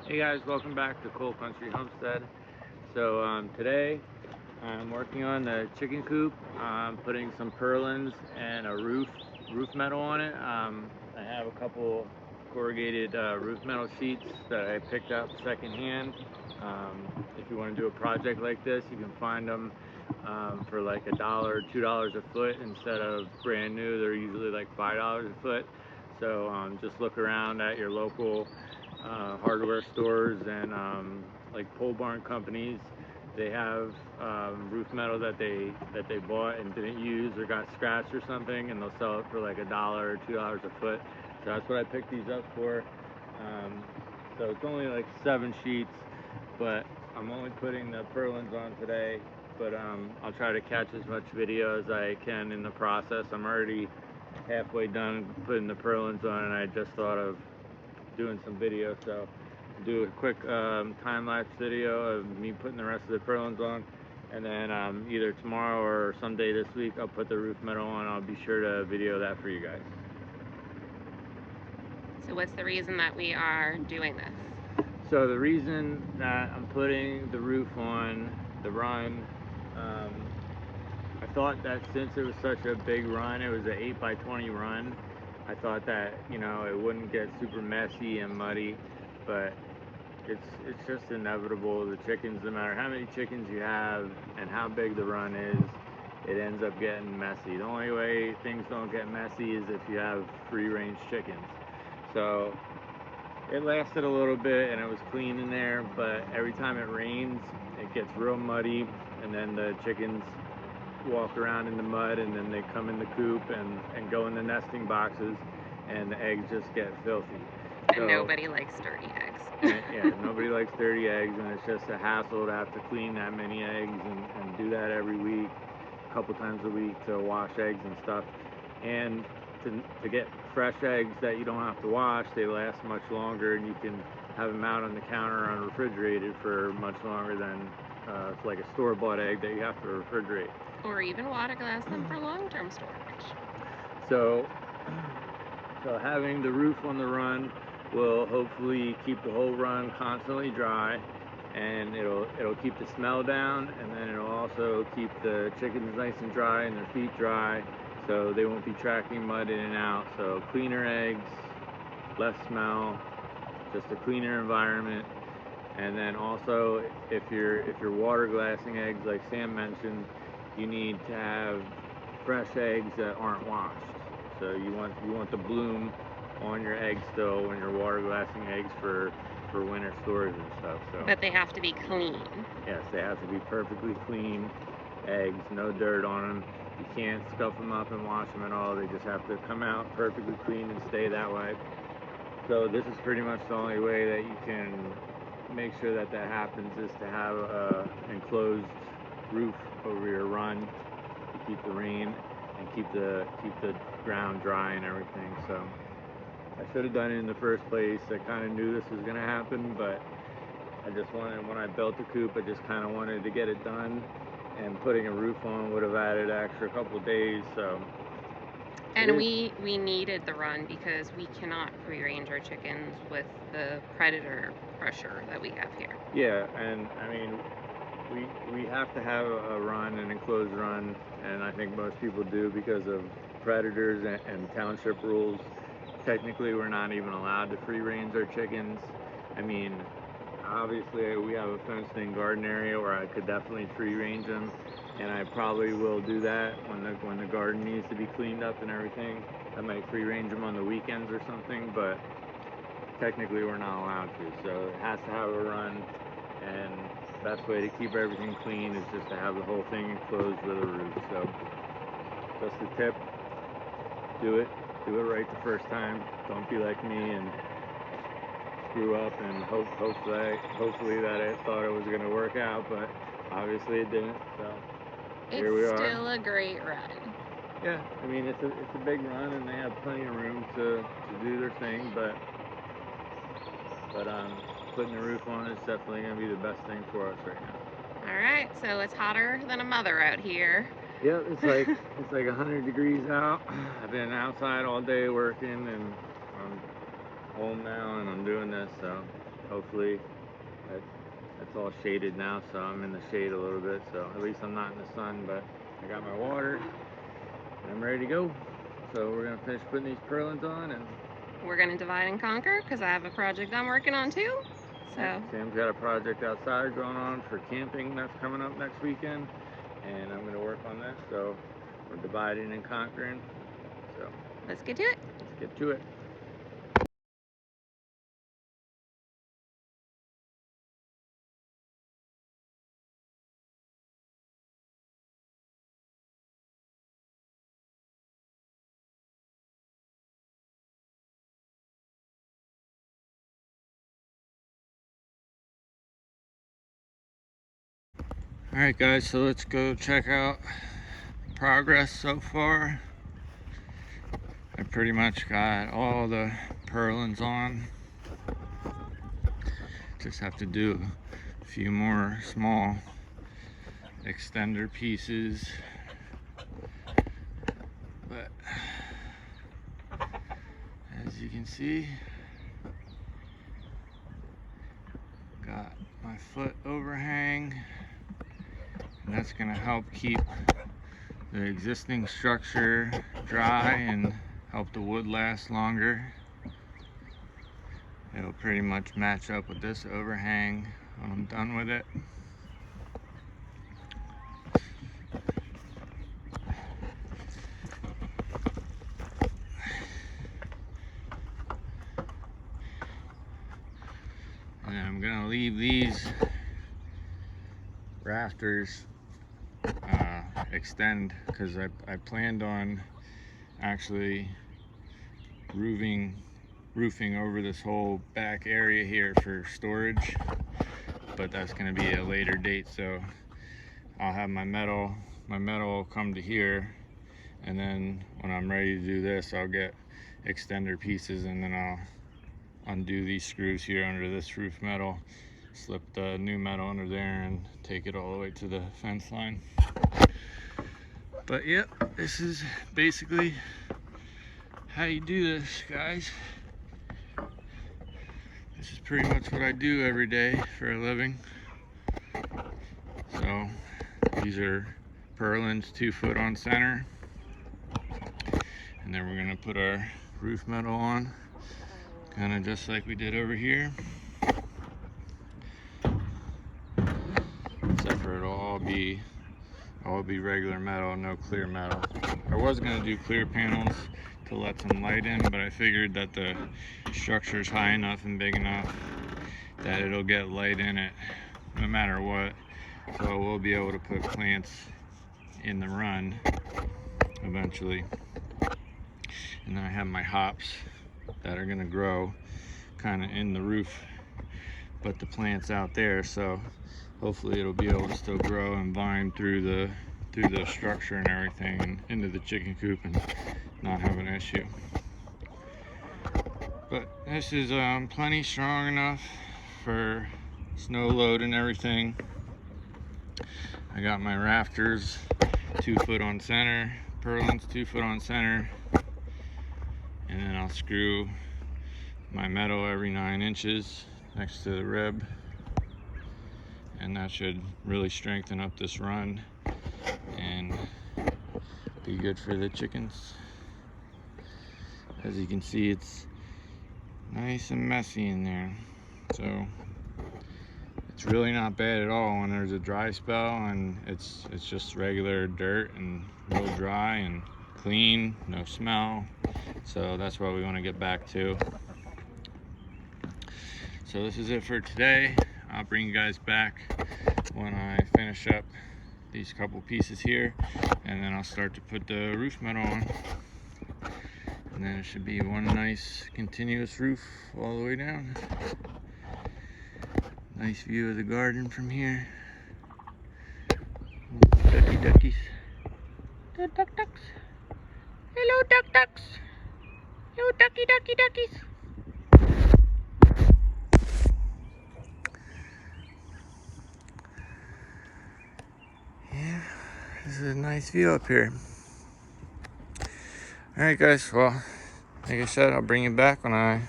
Hey guys, welcome back to Coal Country Homestead. So today I'm working on the chicken coop. I'm putting some purlins and a roof metal on it. I have a couple corrugated roof metal sheets that I picked up secondhand. If you want to do a project like this, you can find them for like $1 or $2 a foot instead of brand new. They're usually like $5 a foot. So just look around at your local hardware stores and like pole barn companies. They have roof metal that they bought and didn't use or got scratched or something, and they'll sell it for like $1 or $2 a foot. So that's what I picked these up for. So it's only like 7 sheets, but I'm only putting the purlins on today. But I'll try to catch as much video as I can in the process. I'm already halfway done putting the purlins on, and I just thought of doing some video, so do a quick time-lapse video of me putting the rest of the purlins on, and then either tomorrow or someday this week I'll put the roof metal on. I'll be sure to video that for you guys. So what's the reason that we are doing this? So the reason that I'm putting the roof on the run, I thought that since it was such a big run, it was an 8x20 run, I thought that, you know, it wouldn't get super messy and muddy, but it's just inevitable. The chickens, no matter how many chickens you have and how big the run is, it ends up getting messy. The only way things don't get messy is if you have free-range chickens. So it lasted a little bit and it was clean in there, but every time it rains, it gets real muddy, and then the chickens walk around in the mud, and then they come in the coop and go in the nesting boxes, and the eggs just get filthy. And nobody likes dirty eggs. Yeah, nobody likes dirty eggs, and it's just a hassle to have to clean that many eggs and do that every week, a couple times a week, to wash eggs and stuff. And to get fresh eggs that you don't have to wash, they last much longer, and you can have them out on the counter unrefrigerated for much longer than like a store-bought egg that you have to refrigerate. Or even water glass them for long-term storage. So having the roof on the run will hopefully keep the whole run constantly dry, and it'll keep the smell down, and then it'll also keep the chickens nice and dry and their feet dry, so they won't be tracking mud in and out. So cleaner eggs, less smell, just a cleaner environment. And then also, if you're water glassing eggs like Sam mentioned, you need to have fresh eggs that aren't washed. So you want the bloom on your eggs still when you're water glassing eggs for winter storage and stuff. So, but they have to be clean. Yes, they have to be perfectly clean eggs, no dirt on them. You can't scuff them up and wash them at all. They just have to come out perfectly clean and stay that way. So this is pretty much the only way that you can make sure that happens, is to have a enclosed roof over your run to keep the rain and keep the ground dry and everything. So I should have done it in the first place. I kind of knew this was going to happen, but I just wanted, when I built the coop, I just kind of wanted to get it done, and putting a roof on would have added an extra couple days. So. And we needed the run because we cannot free-range our chickens with the predator pressure that we have here. Yeah, and I mean, we have to have a run, an enclosed run, and I think most people do because of predators and township rules. Technically, we're not even allowed to free-range our chickens. I mean, obviously we have a fenced-in garden area where I could definitely free-range them, and I probably will do that when the garden needs to be cleaned up and everything. I might free-range them on the weekends or something, but technically we're not allowed to. So it has to have a run, and the best way to keep everything clean is just to have the whole thing enclosed with a roof. So just a tip: do it right the first time. Don't be like me and screw up and hopefully that it thought it was going to work out, but obviously it didn't. So here we are. It's still a great run. Yeah, I mean, it's a big run, and they have plenty of room to do their thing, but putting the roof on is definitely going to be the best thing for us right now. All right, so it's hotter than a mother out here. Yeah, it's like 100 degrees out. I've been outside all day working, and I'm home now and I'm doing this, so hopefully that's all shaded now, so I'm in the shade a little bit, so at least I'm not in the sun. But I got my water and I'm ready to go. So we're gonna finish putting these purlins on, and we're gonna divide and conquer because I have a project I'm working on too. So Sam's got a project outside going on for camping that's coming up next weekend, and I'm gonna work on this. So we're dividing and conquering. So let's get to it. Let's get to it. Alright guys, so let's go check out progress so far. I pretty much got all the purlins on. Just have to do a few more small extender pieces. But as you can see, got my foot overhang, and that's going to help keep the existing structure dry and help the wood last longer. It'll pretty much match up with this overhang when I'm done with it. And I'm gonna leave these rafters extend, because I planned on actually roofing over this whole back area here for storage, but that's going to be a later date. So I'll have my metal will come to here, and then when I'm ready to do this, I'll get extender pieces, and then I'll undo these screws here under this roof metal, slip the new metal under there, and take it all the way to the fence line. But yep, this is basically how you do this, guys. This is pretty much what I do every day for a living. So these are purlins, 2 foot on center, and then we're gonna put our roof metal on, kind of just like we did over here, except for it'll all be regular metal, no clear metal. I was gonna do clear panels to let some light in, but I figured that the structure is high enough and big enough that it'll get light in it no matter what. So we'll be able to put plants in the run eventually. And then I have my hops that are gonna grow kind of in the roof, but the plant's out there, so hopefully it'll be able to still grow and vine through the structure and everything, and into the chicken coop, and not have an issue. But this is plenty strong enough for snow load and everything. I got my rafters 2 foot on center, purlins 2 foot on center, and then I'll screw my metal every 9 inches next to the rib, and that should really strengthen up this run and be good for the chickens. As you can see, it's nice and messy in there, so it's really not bad at all when there's a dry spell and it's just regular dirt and real dry and clean, no smell. So that's what we want to get back to. So this is it for today. I'll bring you guys back when I finish up these couple pieces here, and then I'll start to put the roof metal on, and then it should be one nice continuous roof all the way down. Nice view of the garden from here. Ducky duckies. The duck ducks. Hello duck ducks. Hello ducky ducky duckies. Yeah, this is a nice view up here. Alright guys, well, like I said, I'll bring you back when I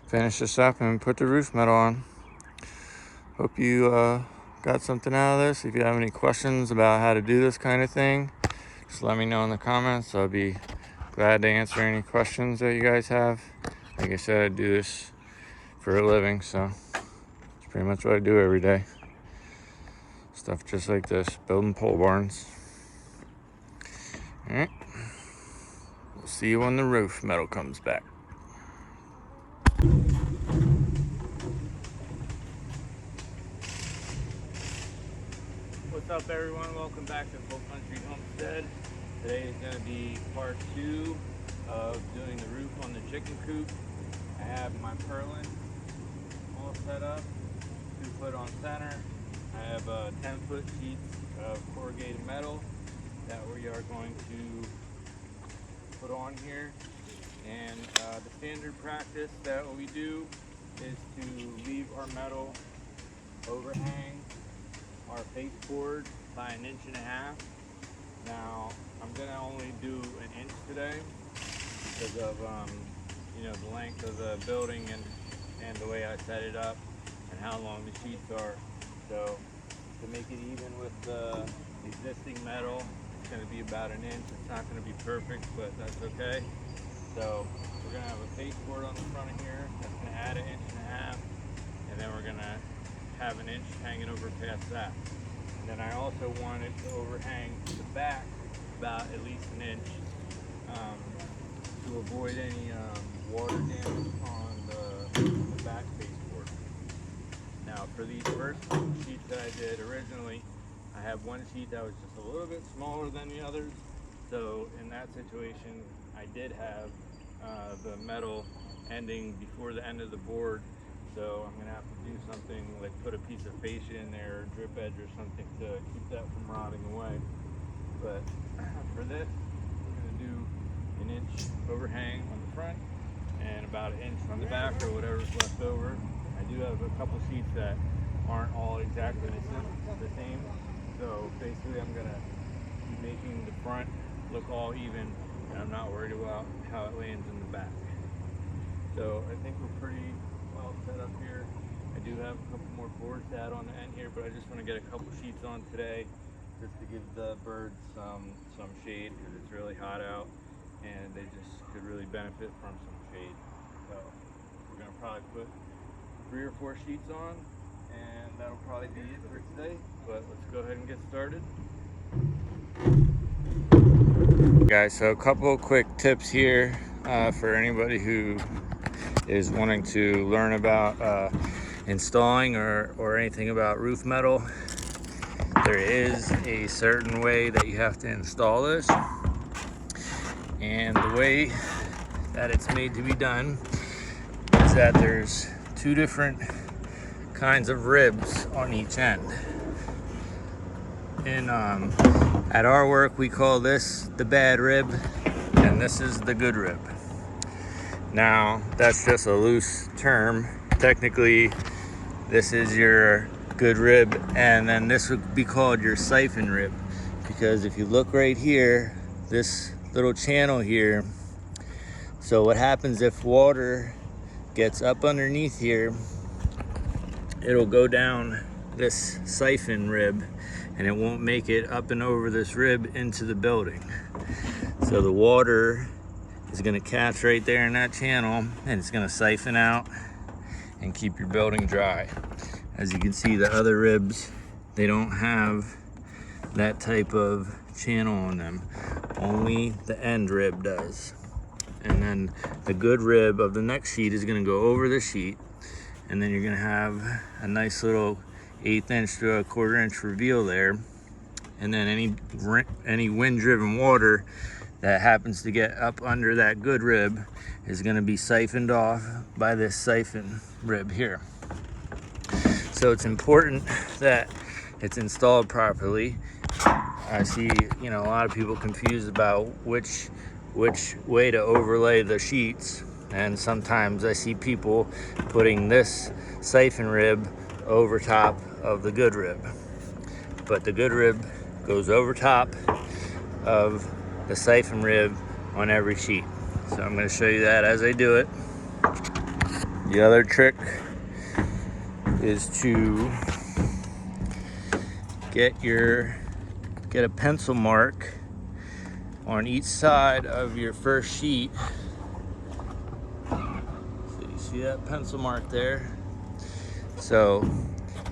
finish this up and put the roof metal on. hope you got something out of this. If you have any questions about how to do this kind of thing, just let me know in the comments. I'll be glad to answer any questions that you guys have. Like I said, I do this for a living, so it's pretty much what I do every day. Stuff just like this, building pole barns. All right, we'll see you when the roof metal comes back. What's up, everyone? Welcome back to CoalCountry Homestead. Today is going to be part 2 of doing the roof on the chicken coop. I have my purlins all set up, 2 foot on center. I have 10-foot sheets of corrugated metal that we are going to put on here. And the standard practice that we do is to leave our metal overhang our face board by 1.5 inches. Now I'm gonna only do 1 inch today because of you know, the length of the building and the way I set it up and how long the sheets are. So to make it even with the existing metal, it's gonna be about 1 inch. It's not gonna be perfect, but that's okay. So we're gonna have a face board on the front of here that's gonna add 1.5 inches, and then we're gonna have 1 inch hanging over past that. And then I also want it to overhang the back about at least 1 inch to avoid any water damage on the back baseboard. Now for these first sheets that I did originally, I have one sheet that was just a little bit smaller than the others. So in that situation, I did have the metal ending before the end of the board. So I'm gonna have to do something like put a piece of fascia in there, or drip edge or something to keep that from rotting away. But for this, we're gonna do 1 inch overhang on the front and about 1 inch on the back, or whatever's left over. I do have a couple sheets that aren't all exactly the same. So basically I'm gonna be making the front look all even, and I'm not worried about how it lands in the back. So I think we're pretty well set up here. I do have a couple more boards to add on the end here, but I just want to get a couple sheets on today just to give the birds some shade, because it's really hot out and they just could really benefit from some shade. So we're going to probably put 3 or 4 sheets on, and that'll probably be it for today. But let's go ahead and get started. Guys, so a couple of quick tips here for anybody who is wanting to learn about installing or anything about roof metal. There is a certain way that you have to install this, and the way that it's made to be done is that there's 2 different kinds of ribs on each end. And at our work we call this the bad rib, and this is the good rib. Now, that's just a loose term. Technically, this is your good rib, and then this would be called your siphon rib. Because if you look right here, this little channel here, so what happens if water gets up underneath here, it'll go down this siphon rib, and it won't make it up and over this rib into the building. So the water is going to catch right there in that channel, and it's going to siphon out and keep your building dry. As you can see, the other ribs, they don't have that type of channel on them. Only the end rib does. And then the good rib of the next sheet is going to go over the sheet, and then you're going to have a nice little 1/8 inch to a 1/4 inch reveal there. And then any wind driven water that happens to get up under that good rib is going to be siphoned off by this siphon rib here. So it's important that it's installed properly. I see, you know, a lot of people confused about which way to overlay the sheets, and sometimes I see people putting this siphon rib over top of the good rib, but the good rib goes over top of the siphon rib on every sheet. So I'm going to show you that as I do it. The other trick is to get a pencil mark on each side of your first sheet. So you see that pencil mark there? So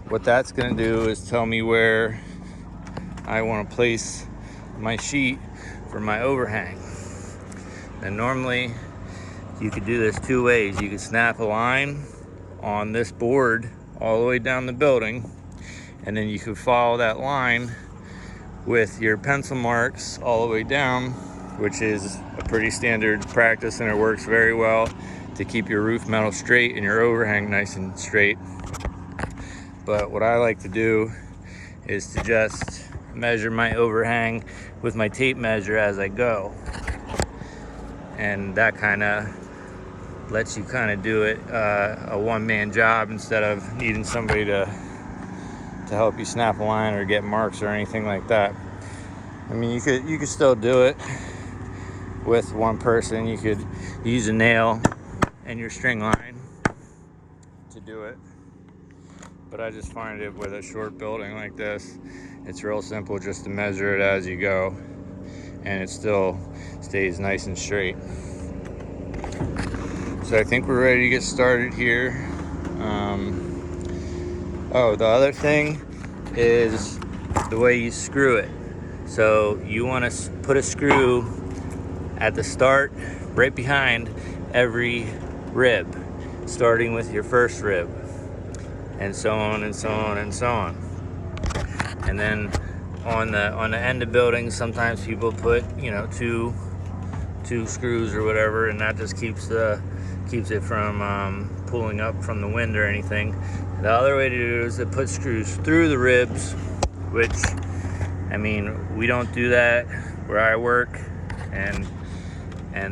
what that's gonna do is tell me where I want to place my sheet for my overhang. And normally you could do this two ways. You could snap a line on this board all the way down the building, and then you could follow that line with your pencil marks all the way down, which is a pretty standard practice, and it works very well to keep your roof metal straight and your overhang nice and straight. But what I like to do is to just measure my overhang with my tape measure as I go, and that kind of lets you kind of do it a one-man job instead of needing somebody to help you snap a line or get marks or anything like that. I mean, you could still do it with one person. You could use a nail and your string line to do it, but I just find it with a short building like this, it's real simple just to measure it as you go, and it still stays nice and straight. So I think we're ready to get started here. Oh, the other thing is the way you screw it. So you want to put a screw at the start, right behind every rib, starting with your first rib, and so on and so on and so on. And then on the end of buildings, sometimes people put, you know, two screws or whatever, and that just keeps it from pulling up from the wind or anything. The other way to do it is to put screws through the ribs, which, I mean, we don't do that where I work, and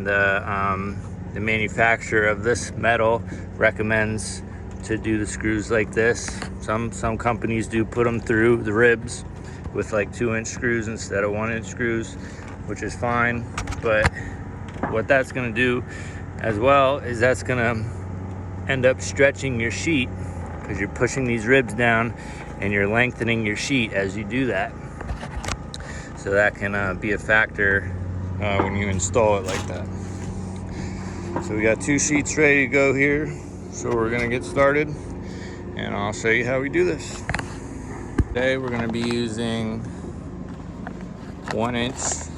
the manufacturer of this metal recommends to do the screws like this. Some companies do put them through the ribs with like 2-inch screws instead of 1-inch screws, which is fine. But what that's going to do as well is that's going to end up stretching your sheet, because you're pushing these ribs down and you're lengthening your sheet as you do that. So that can be a factor when you install it like that. So we got 2 sheets ready to go here. So we're gonna get started, and I'll show you how we do this. Today we're gonna be using 1-inch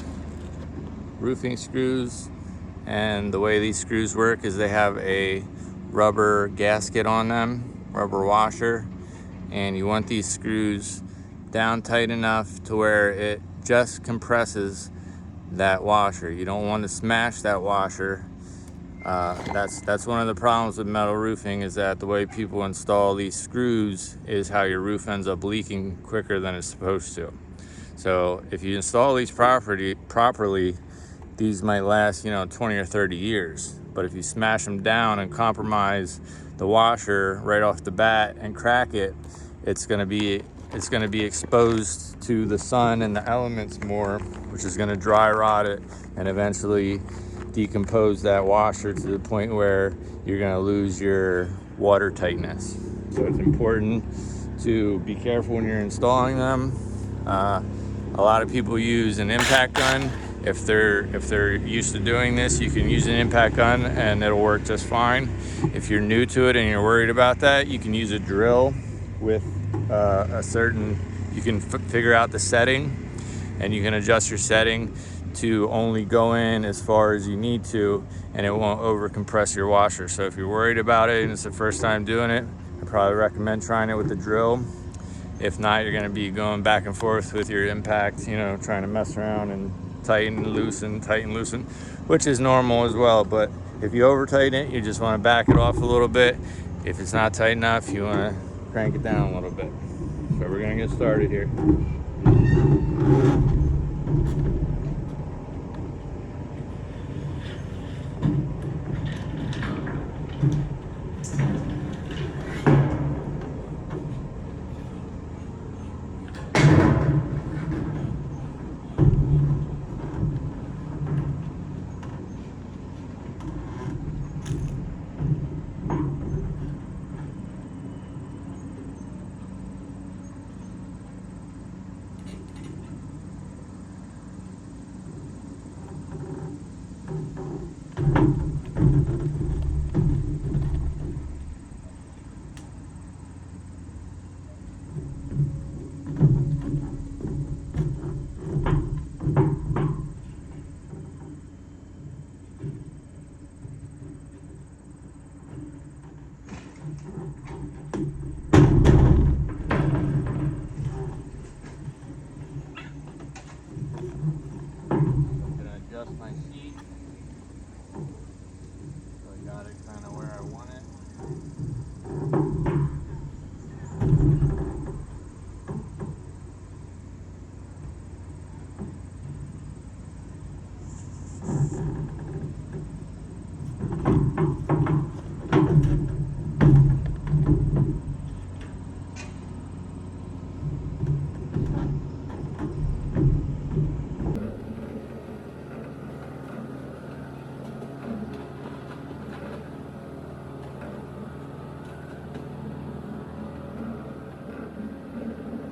roofing screws, and the way these screws work is they have a rubber gasket on them, rubber washer, and you want these screws down tight enough to where it just compresses that washer. You don't want to smash that washer. That's one of the problems with metal roofing, is that the way people install these screws is how your roof ends up leaking quicker than it's supposed to. So if you install these properly, these might last, 20 or 30 years. But if you smash them down and compromise the washer right off the bat and crack it, it's going to be exposed to the sun and the elements more, which is going to dry rot it and eventually decompose that washer to the point where you're going to lose your water tightness. So it's important to be careful when you're installing them. A lot of people use an impact gun. If they're used to doing this, you can use an impact gun and it'll work just fine. If you're new to it and you're worried about that, you can use a drill with you can figure out the setting, and you can adjust your setting to only go in as far as you need to, and it won't over compress your washer. So if you're worried about it and it's the first time doing it, I probably recommend trying it with the drill. If not, you're going to be going back and forth with your impact, trying to mess around and tighten, loosen, which is normal as well. But if you over tighten it, you just want to back it off a little bit. If it's not tight enough, you want to crank it down a little bit. So we're going to get started here.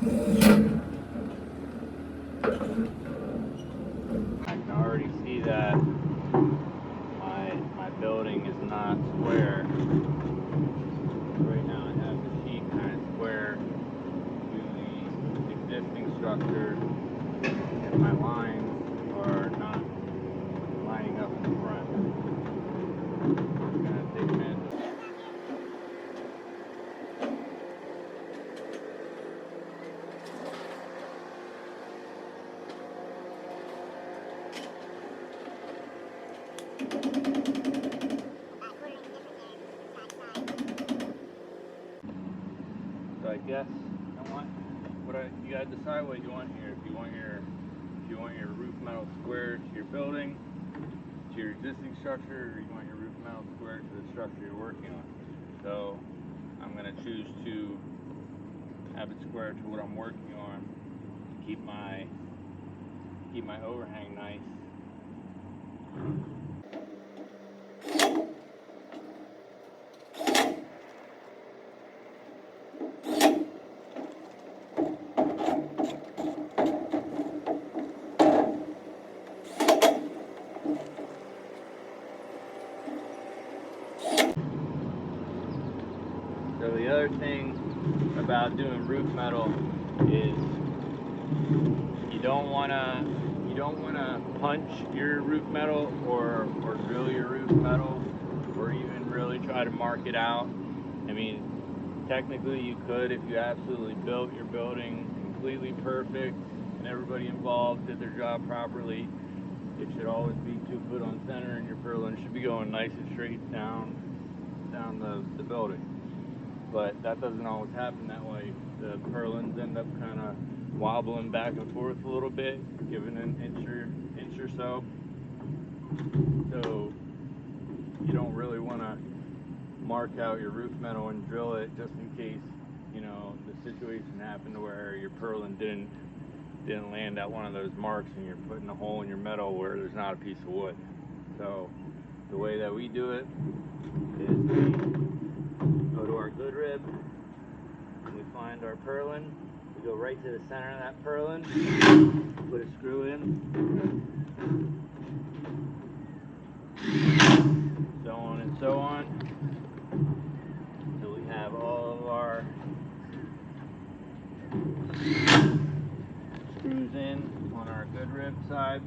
I can already see that my building is not square. Right now I have the sheet kind of square to the existing structure, and my lines are not lining up in the front. It's gonna take a minute. So I guess you gotta decide what you want here. If you want your roof metal square to your building, to your existing structure, or you want your roof metal square to the structure you're working on. So I'm gonna choose to have it square to what I'm working on to keep my overhang nice. So the other thing about doing roof metal is you don't wanna punch your roof metal or drill your roof metal or even really try to mark it out. I mean, technically you could if you absolutely built your building completely perfect and everybody involved did their job properly. It should always be 2 foot on center, and your purlin should be going nice and straight down the building. But that doesn't always happen that way. The purlins end up kind of wobbling back and forth a little bit, giving an inch or so. So you don't really want to mark out your roof metal and drill it just in case, you know, the situation happened where your purlin didn't land at one of those marks and you're putting a hole in your metal where there's not a piece of wood. So the way that we do it is we go to our good rib and we find our purlin. We go right to the center of that purlin, put a screw in, so on and so on, until we have all of our screws in on our good rib side.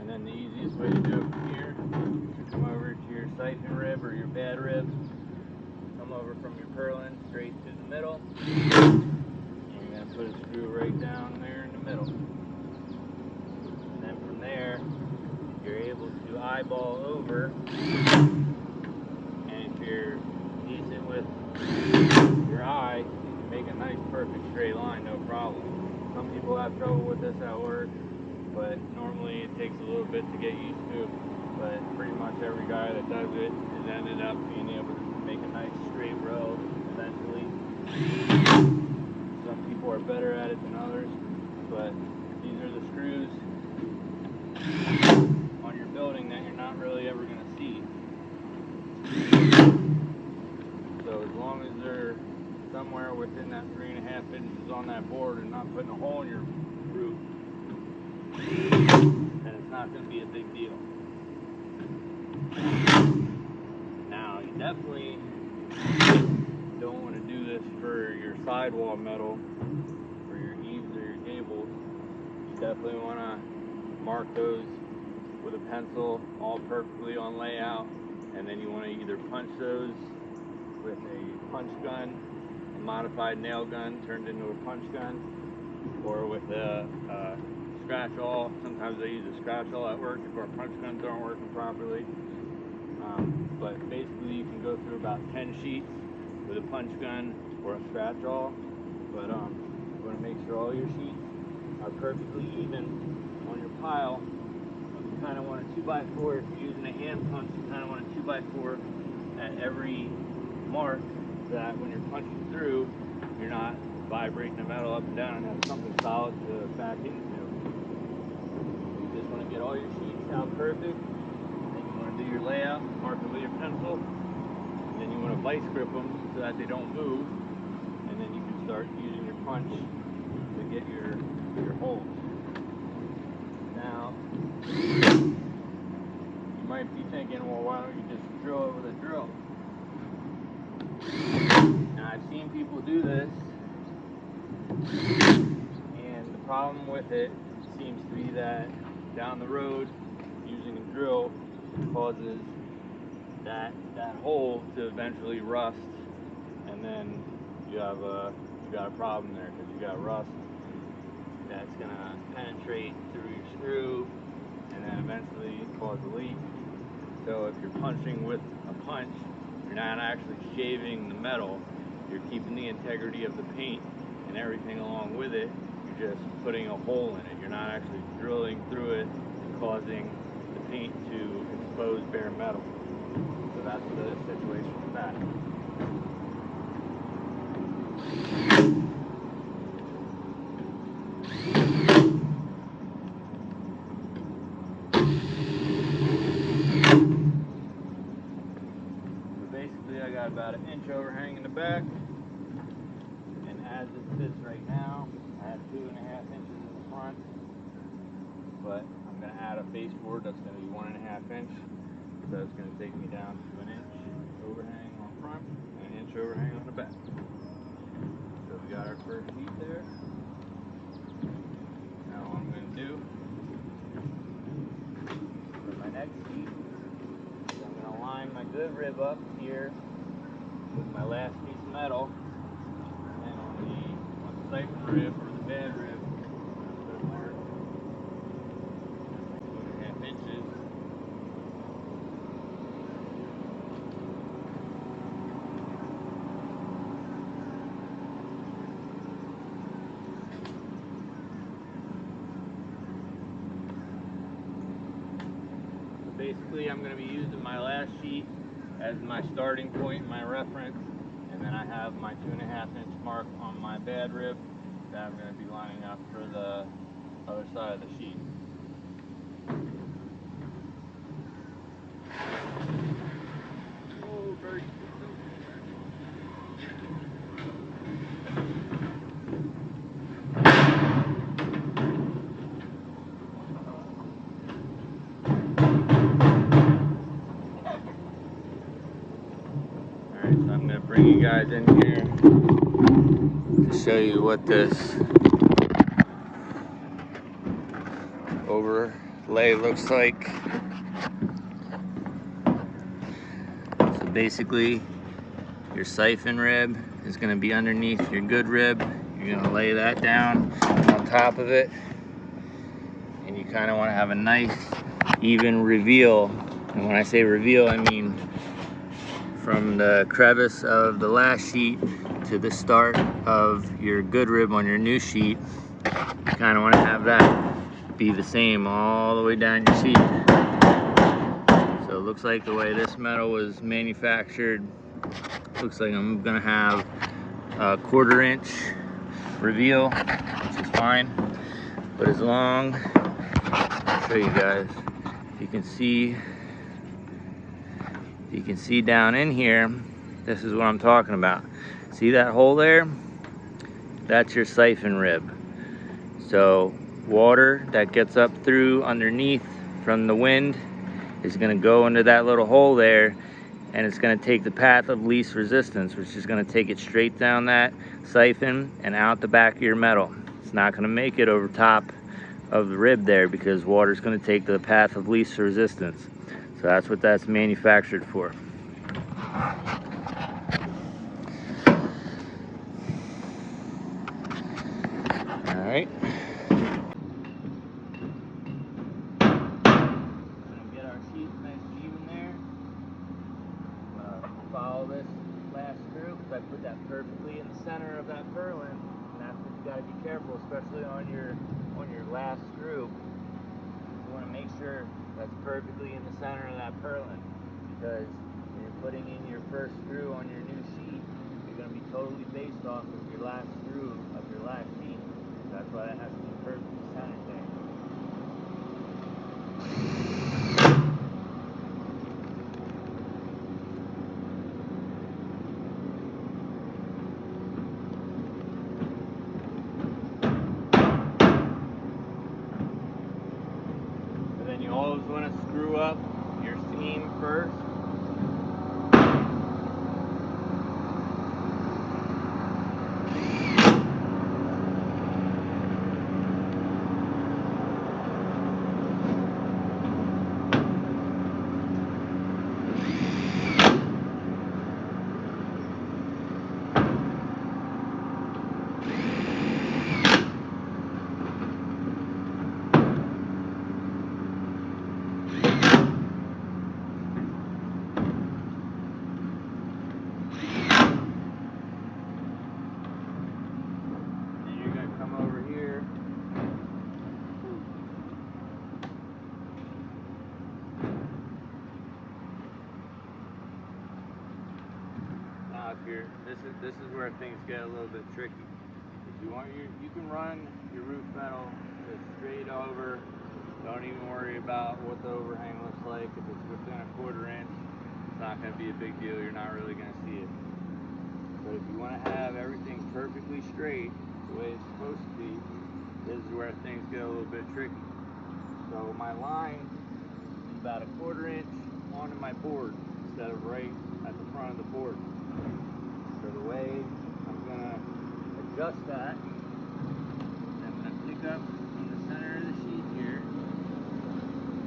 And then the easiest way to do it from here is to come over to your siphon rib or your bad rib, come over from your purlin straight to the middle, and you're going to put a screw right down there in the middle. And then from there, you're able to eyeball over, and if you're decent with your eye, you can make a nice perfect straight line, no problem. Some people have trouble with this at work, but normally it takes a little bit to get used to. But pretty much every guy that does it has ended up being able to make a nice straight row eventually. Some people are better at it than others, but these are the screws on your building that you're not really ever going to see. So as long as they're somewhere within that 3.5 inches on that board and not putting a hole in your roof, then it's not going to be a big deal. Now, you definitely don't want to do this for your sidewall metal, for your eaves or your gables. You definitely want to mark those with a pencil all perfectly on layout, and then you want to either punch those with a punch gun, a modified nail gun turned into a punch gun, or with a scratch awl. Sometimes I use a scratch awl at work if our punch guns aren't working properly. But basically you can go through about 10 sheets with a punch gun or a scratch awl. But you want to make sure all your sheets are perfectly even on your pile. You kind of want a 2x4. If you're using a hand punch, you kind of want a 2x4 at every mark, so that when you're punching through, you're not vibrating the metal up and down and have something solid to back into. You just want to get all your sheets out perfect. Then you want to do your layout, mark them with your pencil, and then you want to vice grip them so that they don't move, and then you can start using your punch to get your holes. Now, you might be thinking, well, why don't you just drill it with a drill? Now, I've seen people do this, and the problem with it seems to be that down the road, using a drill causes that hole to eventually rust, and then you got a problem there, because you got rust that's gonna penetrate through your screw and then eventually cause a leak. So if you're punching with a punch, you're not actually shaving the metal, you're keeping the integrity of the paint and everything along with it. You're just putting a hole in it. You're not actually drilling through it and causing the paint to expose bare metal. So that's the situation with that. I got about an inch overhang in the back, and as it sits right now, I have 2.5 inches in the front, but I'm going to add a baseboard that's going to be 1.5 inch, so it's going to take me down to an inch overhang on front and an inch overhang on the back. So we got our first sheet there. Now what I'm going to do for my next sheet is I'm going to line my good rib up here with my last piece of metal, and on the siphon rib or the bed rib, I'm going to mark 2.5 inches. So basically, I'm going to be using my last sheet as my starting point, my reference, and then I have my 2.5 inch mark on my bed rib that I'm going to be lining up for the other side of the sheet. Oh, bird. Alright, so I'm going to bring you guys in here to show you what this overlay looks like. So basically, your siphon rib is going to be underneath your good rib. You're going to lay that down on top of it, and you kind of want to have a nice even reveal. And when I say reveal, I mean from the crevice of the last sheet to the start of your good rib on your new sheet. You kind of want to have that be the same all the way down your sheet. So it looks like the way this metal was manufactured, looks like I'm going to have a 1/4 inch reveal, which is fine. But as long, I'll show you guys, if you can see down in here, this is what I'm talking about. See that hole there? That's your siphon rib. So water that gets up through underneath from the wind is going to go into that little hole there, and it's going to take the path of least resistance, which is going to take it straight down that siphon and out the back of your metal. It's not going to make it over top of the rib there, because water is going to take the path of least resistance. So that's what that's manufactured for. All right. Get our sheet nice and even there. Follow this last screw, because I put that perfectly in the center of that purlin, and that's what you got to be careful, especially on your last screw. You want to make sure that's perfectly in the center of that purlin, because when you're putting in your first screw on your new sheet, you're going to be totally based off of your last screw of your last sheet. That's why it has to be perfectly centered there. up here. This is where things get a little bit tricky. If you want you can run your roof metal just straight over. Don't even worry about what the overhang looks like. If it's within a 1/4 inch, it's not going to be a big deal. You're not really going to see it. But if you want to have everything perfectly straight, the way it's supposed to be, this is where things get a little bit tricky. So my line is about a 1/4 inch onto my board instead of right at the front of the board. So the way I'm going to adjust that, I'm going to pick up in the center of the sheet here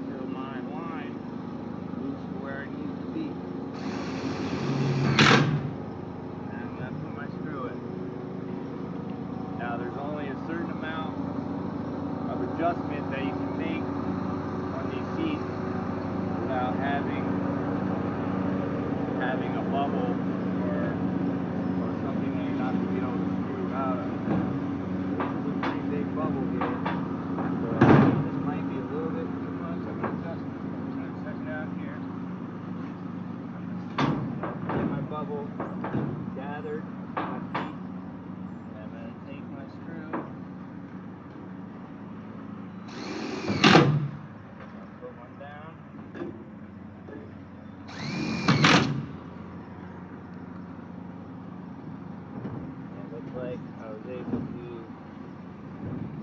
until my line moves to where it needs to be. And I'm going to put my screw in. Now there's only a certain amount of adjustment that you can make on these sheets without having a bubble or something that you're not going to be able to screw out of. This is a pretty big bubble here, so this might be a little bit too much of an adjustment. I'm going to check it out here. I'm going to get my bubble gathered on my feet, and I'm going to take my screw. I'll put one down. Like I was able to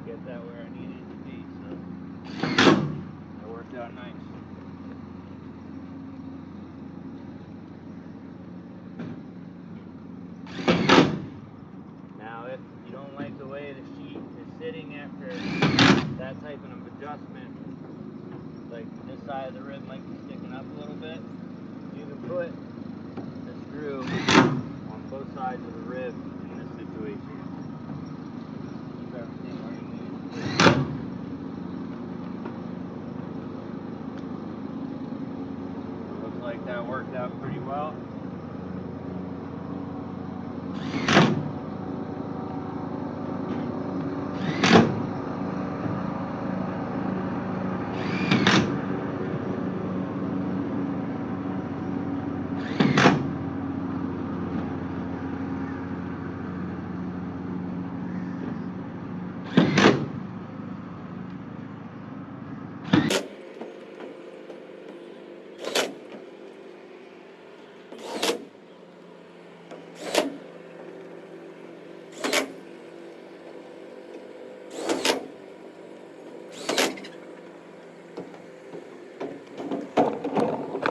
get that where I needed it to be, so it worked out nice. Now if you don't like the way the sheet is sitting after that type of adjustment, like this side of the rib might be sticking up a little bit, you can put the screw on both sides of the rib in this situation. Keep everything where you need it to be. Looks like that worked out pretty well.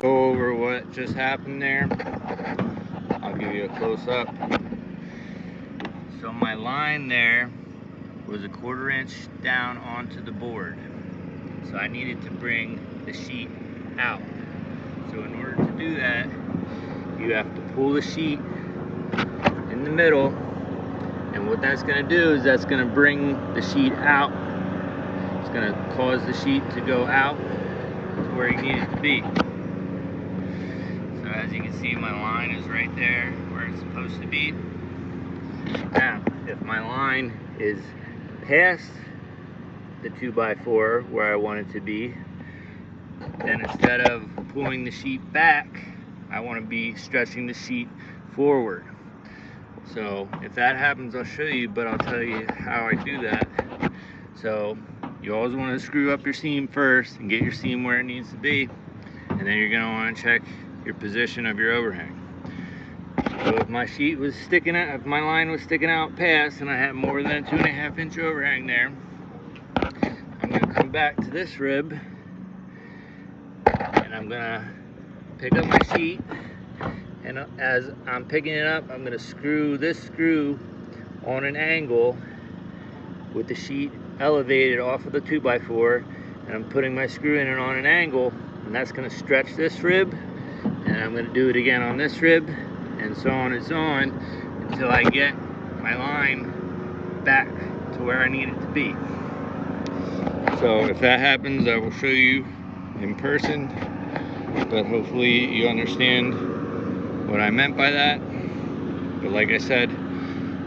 Go over what just happened there. I'll give you a close-up. So my line there was a 1/4 inch down onto the board. So I needed to bring the sheet out. So in order to do that, you have to pull the sheet in the middle, and what that's going to do is that's going to bring the sheet out. It's going to cause the sheet to go out to where you need it to be. So as you can see, my line is right there where it's supposed to be. Now, if my line is past the 2x4 where I want it to be, then instead of pulling the sheet back, I want to be stretching the sheet forward. So if that happens, I'll show you, but I'll tell you how I do that. So you always want to screw up your seam first and get your seam where it needs to be, and then you're going to want to check your position of your overhang. So if my sheet was sticking out, if my line was sticking out past and I had more than a 2.5 inch overhang there, I'm going to come back to this rib and I'm going to pick up my sheet, and as I'm picking it up, I'm going to screw this screw on an angle with the sheet elevated off of the 2x4, and I'm putting my screw in it on an angle, and that's going to stretch this rib, and I'm going to do it again on this rib, and so on and so on until I get my line back to where I need it to be. So if that happens, I will show you in person, but hopefully you understand what I meant by that. But like I said,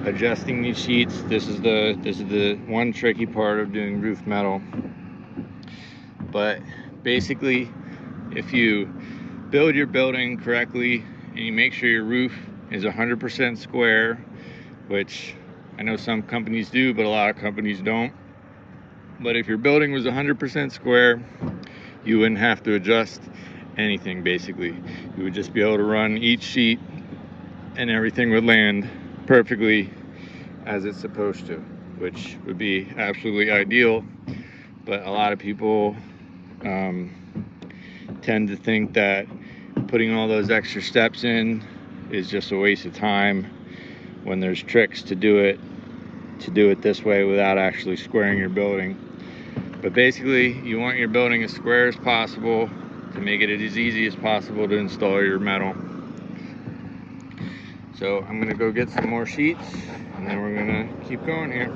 adjusting these sheets, this is the one tricky part of doing roof metal. But basically, if you build your building correctly and you make sure your roof is 100% square, which I know some companies do, but a lot of companies don't. But if your building was 100% square, you wouldn't have to adjust anything basically. You would just be able to run each sheet and everything would land perfectly as it's supposed to, which would be absolutely ideal. But a lot of people tend to think that putting all those extra steps in is just a waste of time, when there's tricks to do it this way without actually squaring your building. But basically, you want your building as square as possible to make it as easy as possible to install your metal. So I'm gonna go get some more sheets and then we're gonna keep going here.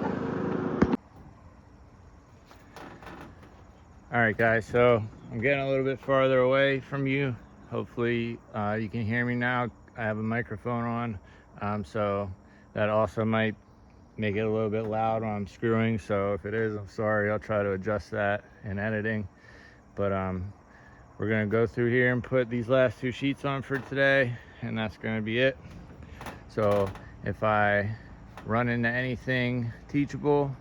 All right guys, so I'm getting a little bit farther away from you. Hopefully you can hear me now. I have a microphone on, so that also might make it a little bit loud when I'm screwing. So if it is, I'm sorry. I'll try to adjust that in editing. But we're gonna go through here and put these last 2 sheets on for today, and that's gonna be it. So if I run into anything teachable,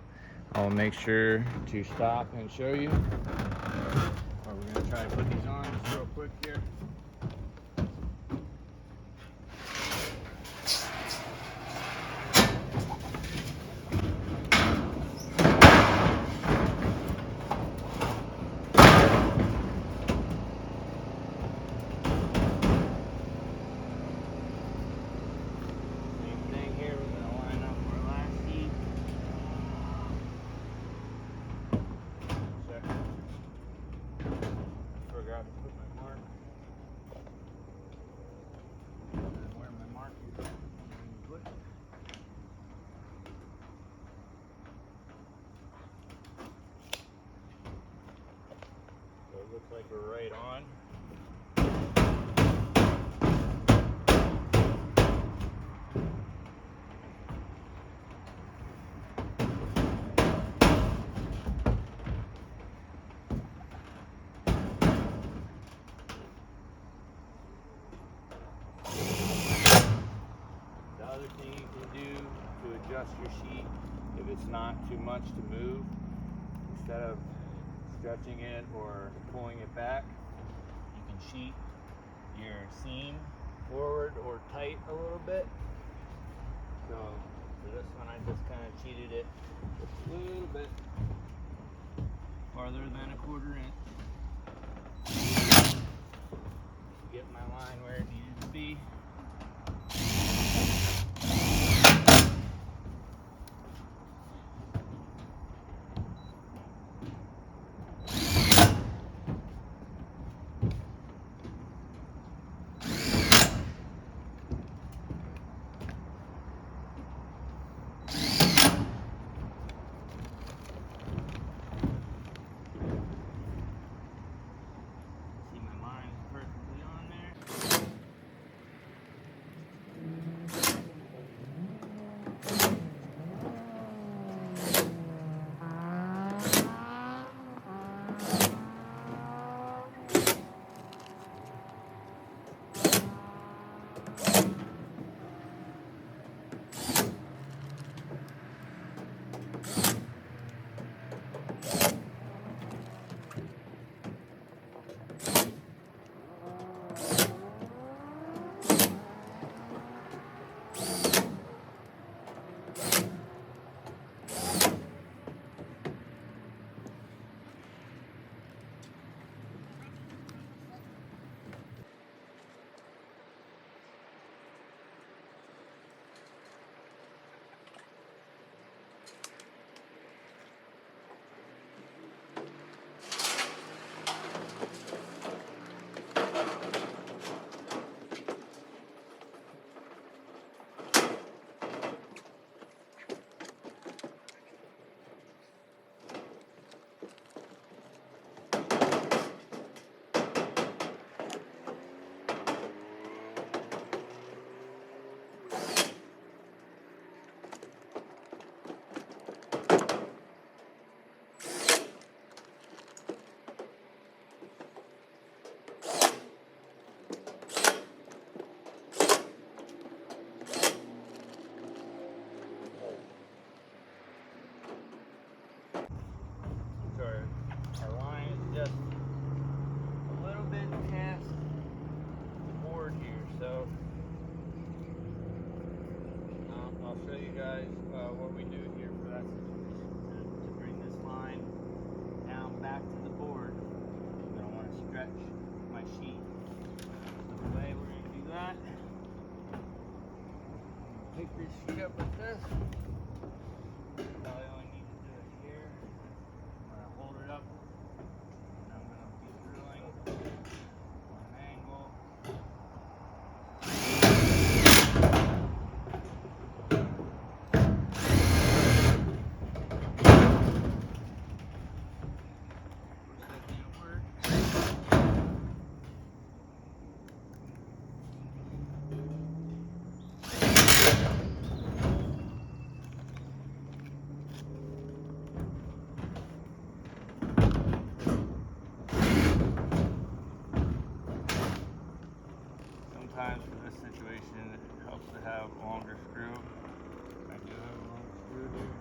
I'll make sure to stop and show you. Or we're gonna try to put these on just real quick here. Looks like we're right on. The other thing you can do to adjust your sheet, if it's not too much to move, instead of stretching it or pulling it back, you can sheet your seam forward or tight a little bit. So for this one, I just kind of cheated it just a little bit farther than 1/4 inch. Get my line where it needed to be. guys what we do here for that situation. To bring this line down back to the board, I'm going to want to stretch my sheet. So the way we're going to do that, pick this sheet up like this. Probably only need to do it here. I'm going to hold it up, and I'm going to be drilling on an angle. Sometimes for this situation it helps to have a longer screw. I do have a long screw here.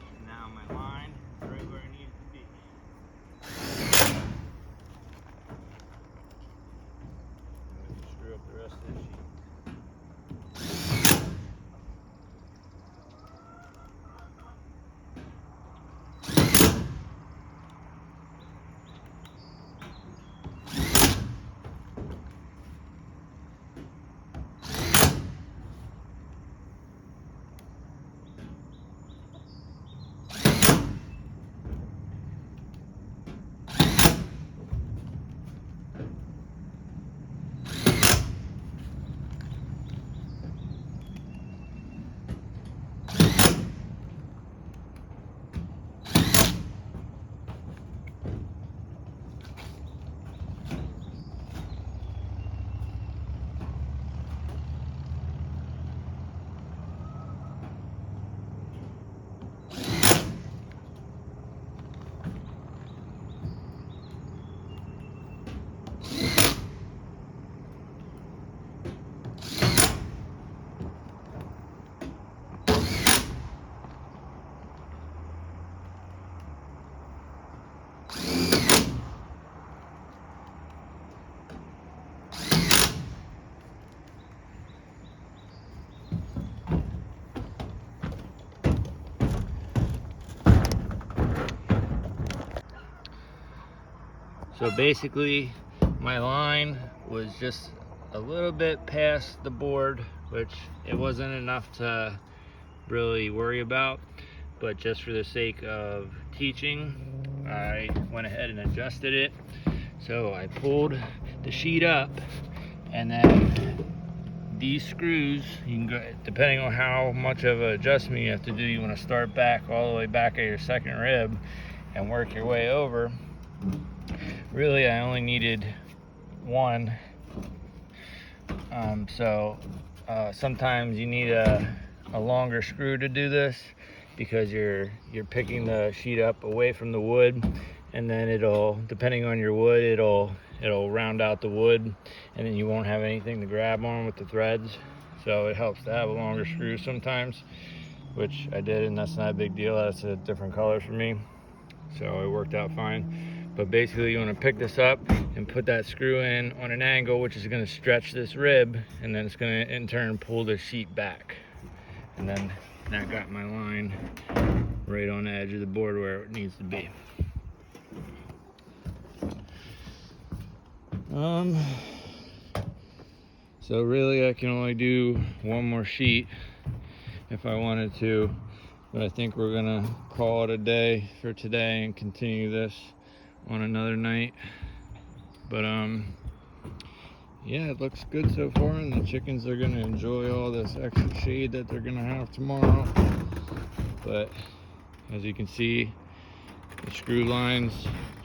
And now my line is right where it needs to be. And we can screw up the rest of the sheet. So basically my line was just a little bit past the board, which it wasn't enough to really worry about, but just for the sake of teaching, I went ahead and adjusted it. So I pulled the sheet up, and then these screws, you can go, depending on how much of an adjustment you have to do, you want to start back all the way back at your second rib and work your way over. Really, I only needed one. Sometimes you need a longer screw to do this, because you're picking the sheet up away from the wood, and then it'll, depending on your wood, it'll round out the wood, and then you won't have anything to grab on with the threads. So it helps to have a longer screw sometimes, which I did, and that's not a big deal. That's a different color for me, so it worked out fine. But basically you want to pick this up and put that screw in on an angle, which is going to stretch this rib, and then it's going to in turn pull the sheet back. And then that got my line right on the edge of the board where it needs to be. So really I can only do one more sheet if I wanted to, but I think we're gonna call it a day for today and continue this on another night. But yeah, it looks good so far, and the chickens are gonna enjoy all this extra shade that they're gonna have tomorrow. But as you can see, the screw lines,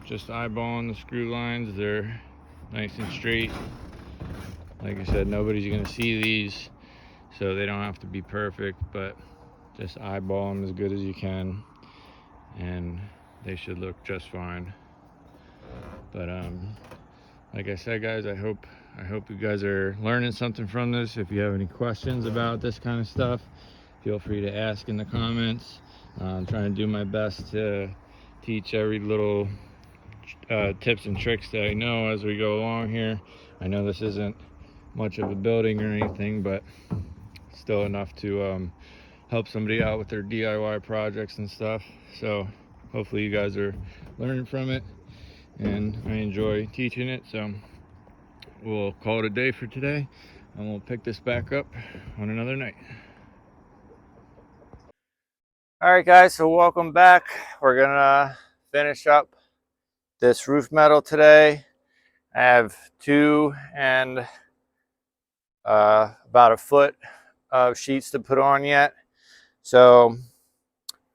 just eyeballing the screw lines, they're nice and straight. Like I said, nobody's gonna see these, so they don't have to be perfect, but just eyeball them as good as you can, and they should look just fine. But like I said, guys, I hope you guys are learning something from this. If you have any questions about this kind of stuff, feel free to ask in the comments. I'm trying to do my best to teach every little tips and tricks that I know as we go along here. I know this isn't much of a building or anything, but still enough to help somebody out with their DIY projects and stuff. So hopefully you guys are learning from it, and I enjoy teaching it. So we'll call it a day for today, and we'll pick this back up on another night. All right, guys, so welcome back. We're gonna finish up this roof metal today. I have 2 and about a foot of sheets to put on yet. So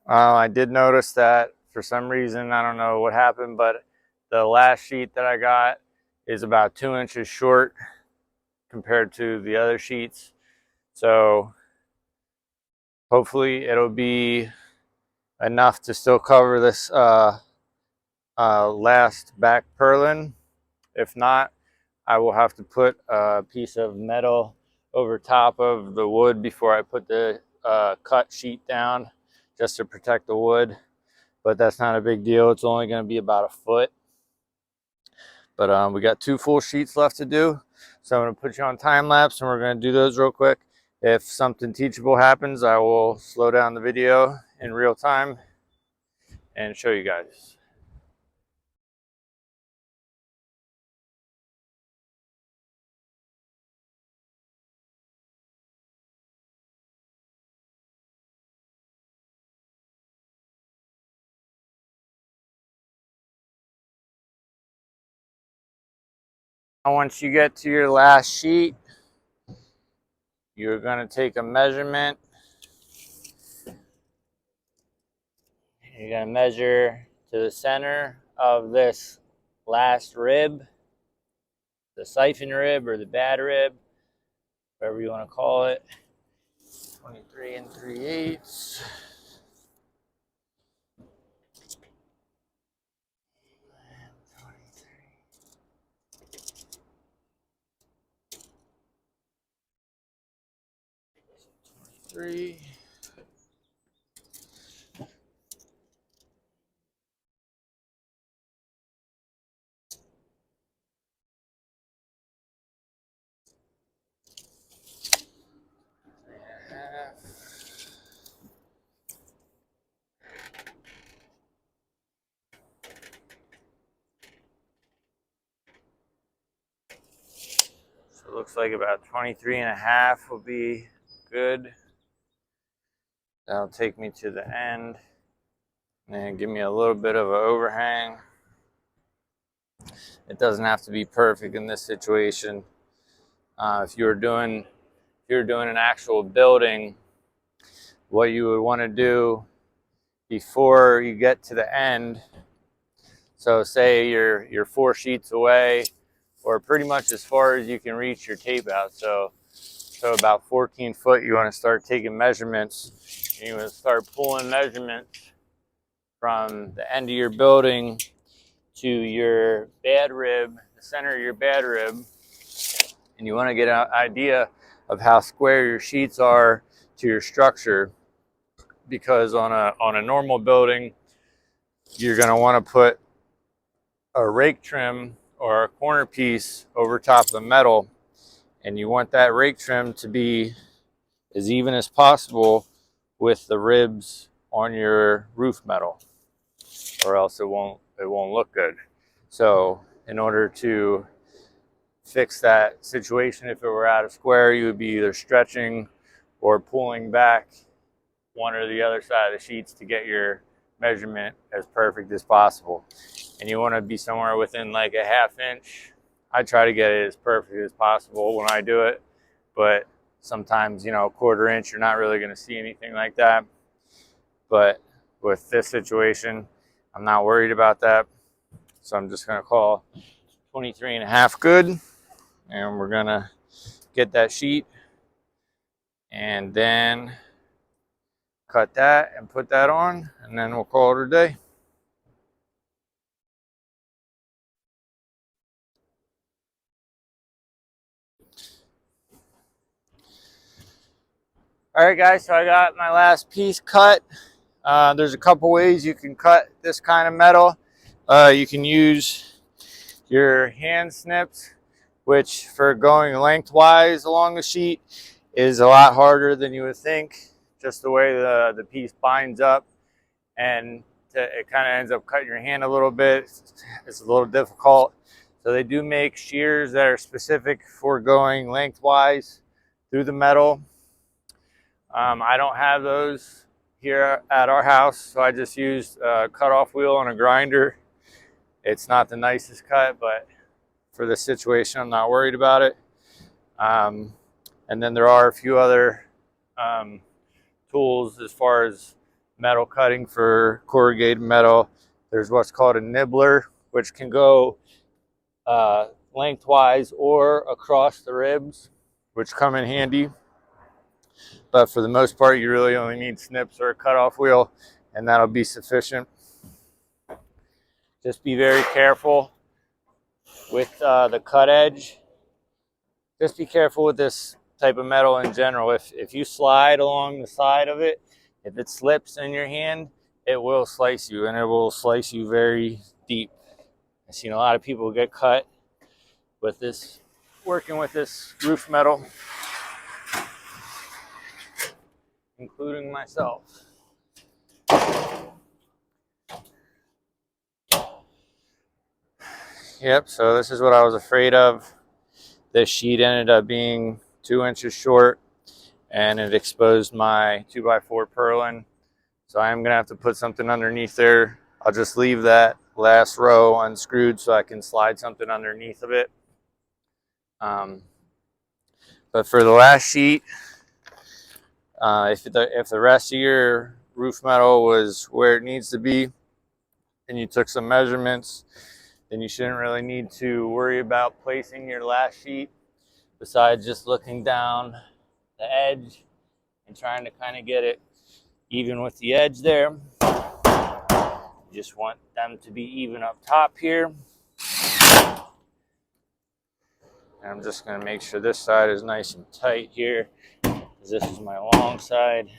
I did notice that for some reason, I don't know what happened, but the last sheet that I got is about 2 inches short compared to the other sheets. So hopefully it'll be enough to still cover this last back purlin. If not, I will have to put a piece of metal over top of the wood before I put the cut sheet down, just to protect the wood. But that's not a big deal. It's only going to be about a foot. But we got 2 full sheets left to do. So I'm going to put you on time lapse, and we're going to do those real quick. If something teachable happens, I will slow down the video in real time and show you guys. Once you get to your last sheet, you're going to take a measurement. You're going to measure to the center of this last rib, the siphon rib or the bad rib, whatever you want to call it. 23 3/8. Three. So it looks like about 23.5 will be good. That'll take me to the end and give me a little bit of an overhang. It doesn't have to be perfect in this situation. If you're doing an actual building, what you would want to do before you get to the end, so say you're 4 sheets away, or pretty much as far as you can reach your tape out, so about 14 foot, you want to start taking measurements, and you want to start pulling measurements from the end of your building to your bad rib, the center of your bad rib, and you want to get an idea of how square your sheets are to your structure, because on a normal building, you're going to want to put a rake trim or a corner piece over top of the metal, and you want that rake trim to be as even as possible with the ribs on your roof metal, or else it won't look good. So in order to fix that situation, if it were out of square, you would be either stretching or pulling back one or the other side of the sheets to get your measurement as perfect as possible. And you want to be somewhere within like a 1/2 inch. I try to get it as perfect as possible when I do it, but sometimes, you know, a 1/4 inch, you're not really going to see anything like that. But with this situation, I'm not worried about that. So I'm just going to call 23.5 good. And we're going to get that sheet and then cut that and put that on, and then we'll call it a day. All right, guys, so I got my last piece cut. There's a couple ways you can cut this kind of metal. You can use your hand snips, which for going lengthwise along the sheet is a lot harder than you would think, just the way the piece binds up, and it kind of ends up cutting your hand a little bit. It's a little difficult. So they do make shears that are specific for going lengthwise through the metal. I don't have those here at our house, so I just used a cutoff wheel on a grinder. It's not the nicest cut, but for this situation, I'm not worried about it. And then there are a few other tools as far as metal cutting for corrugated metal. There's what's called a nibbler, which can go lengthwise or across the ribs, which come in handy. But for the most part, you really only need snips or a cutoff wheel, and that'll be sufficient. Just be very careful with the cut edge. Just be careful with this type of metal in general. If you slide along the side of it, if it slips in your hand, it will slice you, and it will slice you very deep. I've seen a lot of people get cut with this, working with this roof metal, including myself. Yep, so this is what I was afraid of. This sheet ended up being 2 inches short, and it exposed my 2x4 purlin. So I am gonna have to put something underneath there. I'll just leave that last row unscrewed so I can slide something underneath of it. But for the last sheet, if the rest of your roof metal was where it needs to be, and you took some measurements, then you shouldn't really need to worry about placing your last sheet, besides just looking down the edge and trying to kind of get it even with the edge there. You just want them to be even up top here. And I'm just going to make sure this side is nice and tight here, because this is my long side.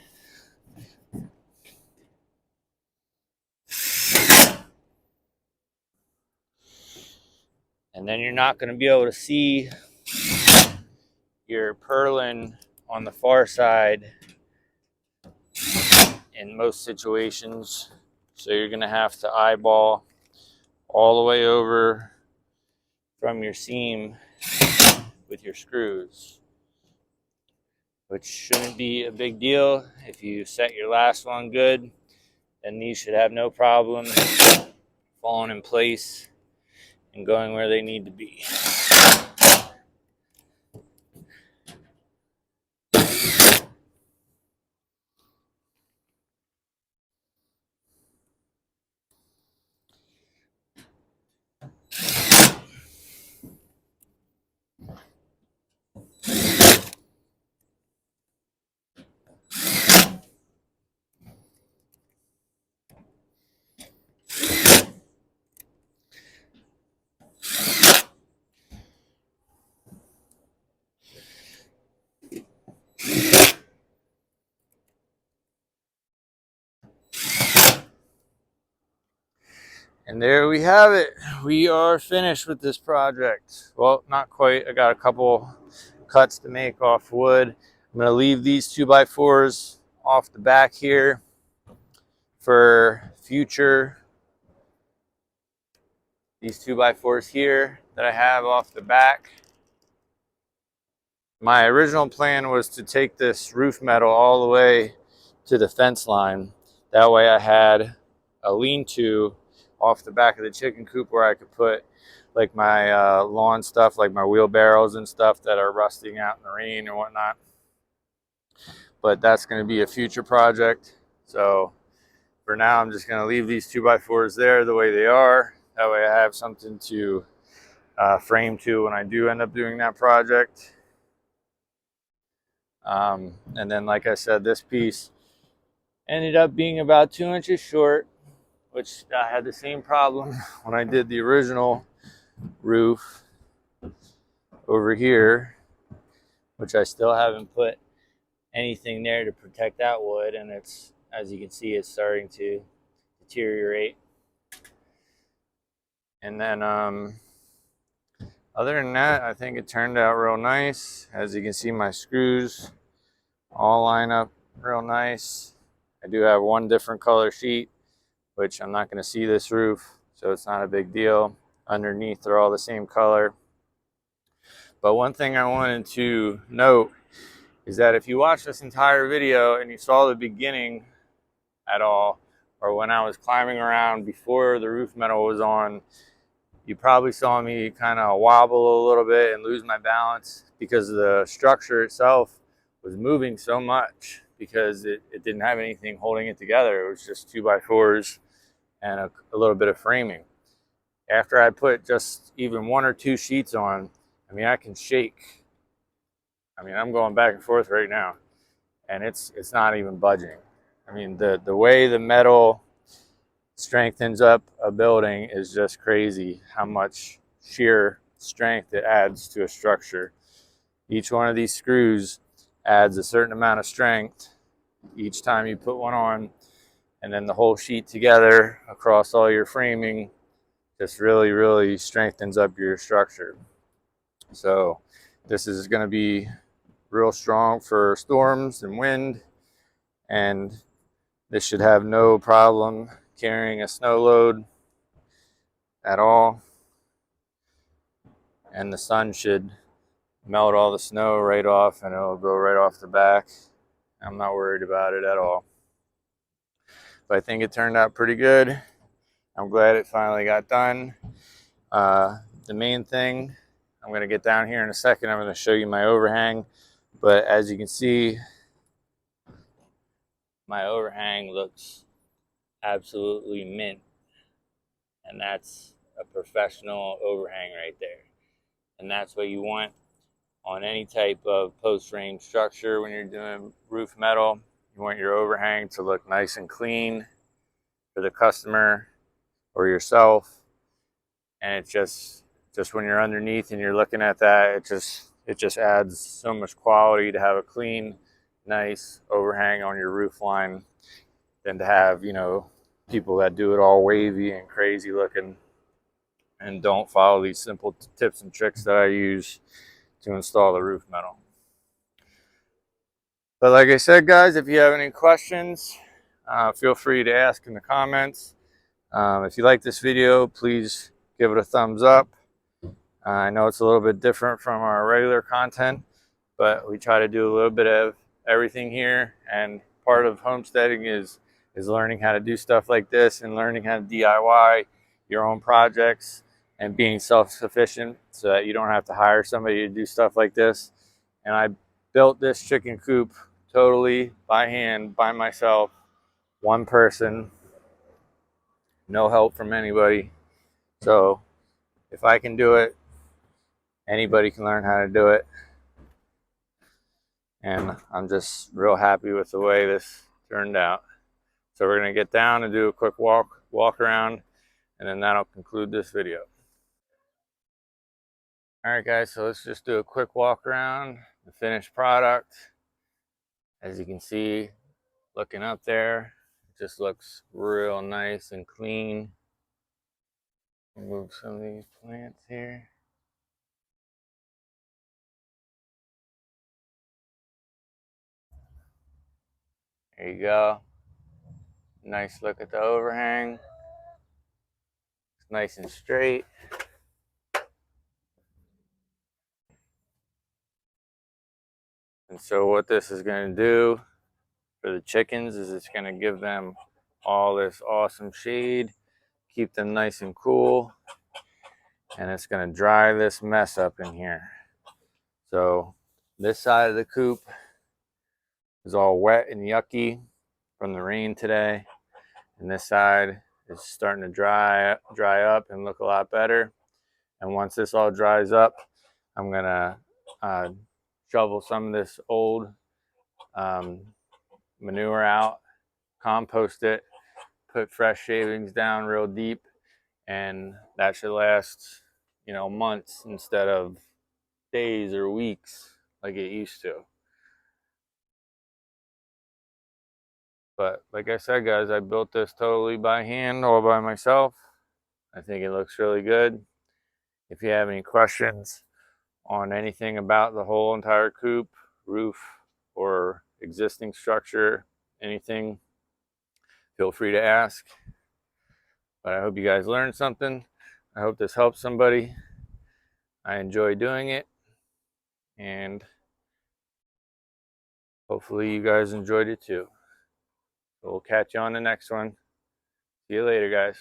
And then you're not going to be able to see your purlin on the far side in most situations. So you're going to have to eyeball all the way over from your seam with your screws, which shouldn't be a big deal. If you set your last one good, then these should have no problem falling in place and going where they need to be. And there we have it. We are finished with this project. Well, not quite. I got a couple cuts to make off wood. I'm going to leave these 2x4s off the back here for future. These 2x4s here that I have off the back. My original plan was to take this roof metal all the way to the fence line. That way I had a lean-to off the back of the chicken coop where I could put like my lawn stuff, like my wheelbarrows and stuff that are rusting out in the rain and whatnot. But that's going to be a future project. So for now, I'm just going to leave these 2x4s there the way they are. That way I have something to frame to when I do end up doing that project. And then, like I said, this piece ended up being about 2 inches short, which I had the same problem when I did the original roof over here, which I still haven't put anything there to protect that wood, and it's, as you can see, it's starting to deteriorate. And then other than that, I think it turned out real nice. As you can see, my screws all line up real nice. I do have one different color sheet, which I'm not going to see this roof, so it's not a big deal. Underneath, they're all the same color. But one thing I wanted to note is that if you watch this entire video and you saw the beginning at all, or when I was climbing around before the roof metal was on, you probably saw me kind of wobble a little bit and lose my balance because the structure itself was moving so much because it didn't have anything holding it together. It was just 2x4s and a little bit of framing. After I put just even 1 or 2 sheets on, I mean, I can shake. I mean, I'm going back and forth right now, and it's not even budging. I mean, the way the metal strengthens up a building is just crazy how much sheer strength it adds to a structure. Each one of these screws adds a certain amount of strength each time you put one on, and then the whole sheet together across all your framing just really strengthens up your structure. So this is going to be real strong for storms and wind, and this should have no problem carrying a snow load at all, and the sun should melt all the snow right off and it'll go right off the back. I'm not worried about it at all. But I think it turned out pretty good. I'm glad it finally got done. The main thing, I'm going to get down here in a second. I'm going to show you my overhang. But as you can see, my overhang looks absolutely mint. And that's a professional overhang right there. And that's what you want on any type of post frame structure when you're doing roof metal. You want your overhang to look nice and clean for the customer or yourself. And it just when you're underneath and you're looking at that, it just adds so much quality to have a clean, nice overhang on your roof line than to have, you know, people that do it all wavy and crazy looking and don't follow these simple tips and tricks that I use to install the roof metal. But like I said, guys, if you have any questions, feel free to ask in the comments. If you like this video, please give it a thumbs up. I know it's a little bit different from our regular content, but we try to do a little bit of everything here, and part of homesteading is learning how to do stuff like this and learning how to DIY your own projects and being self-sufficient so that you don't have to hire somebody to do stuff like this. And I built this chicken coop totally by hand, by myself, one person, no help from anybody. So if I can do it, anybody can learn how to do it. And I'm just real happy with the way this turned out. So we're going to get down and do a quick walk around, and then that'll conclude this video. All right, guys, so let's just do a quick walk around the finished product. As you can see, looking up there, it just looks real nice and clean. Remove some of these plants here. There you go. Nice look at the overhang. It's nice and straight. And so what this is going to do for the chickens is it's going to give them all this awesome shade, keep them nice and cool, and it's going to dry this mess up in here. So this side of the coop is all wet and yucky from the rain today, and this side is starting to dry up and look a lot better. And once this all dries up, I'm going to shovel some of this old manure out, compost it, put fresh shavings down real deep, and that should last, you know, months instead of days or weeks like it used to. But like I said, guys, I built this totally by hand, all by myself. I think it looks really good. If you have any questions on anything about the whole entire coop, roof, or existing structure, anything, feel free to ask. But I hope you guys learned something. I hope this helps somebody. I enjoy doing it, and hopefully you guys enjoyed it too. So we'll catch you on the next one. See you later, guys.